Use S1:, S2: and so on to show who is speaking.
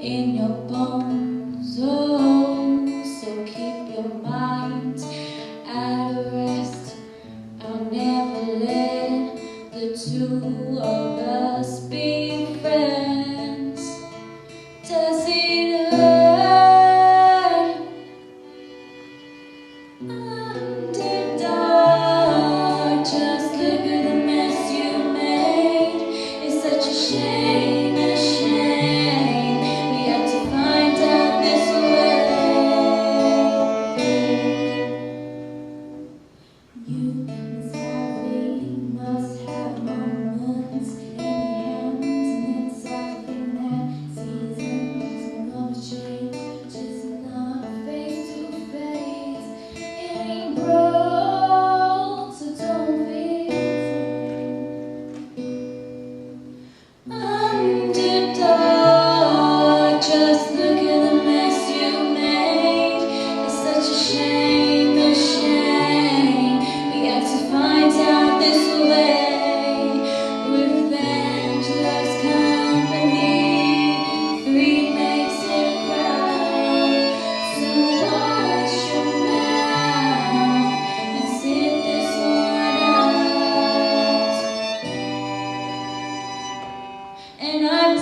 S1: in your bones. Oh, so keep your mind at rest. I'll never let the two of us be friends. Does it hurt? Underdog, just look at the mess you made. It's such a shame, a shame. We had to find out this way. You and Sally must have moments in your hands, and it's something that seasons are gonna change, just not face to face. It ain't broke, so don't fix it. Underdog, just look at the mess you made. It's such a shame, a shame. We have to find out this way. Revenge loves company. Three makes it a crowd. So watch your mouth and sit this one out. And I'm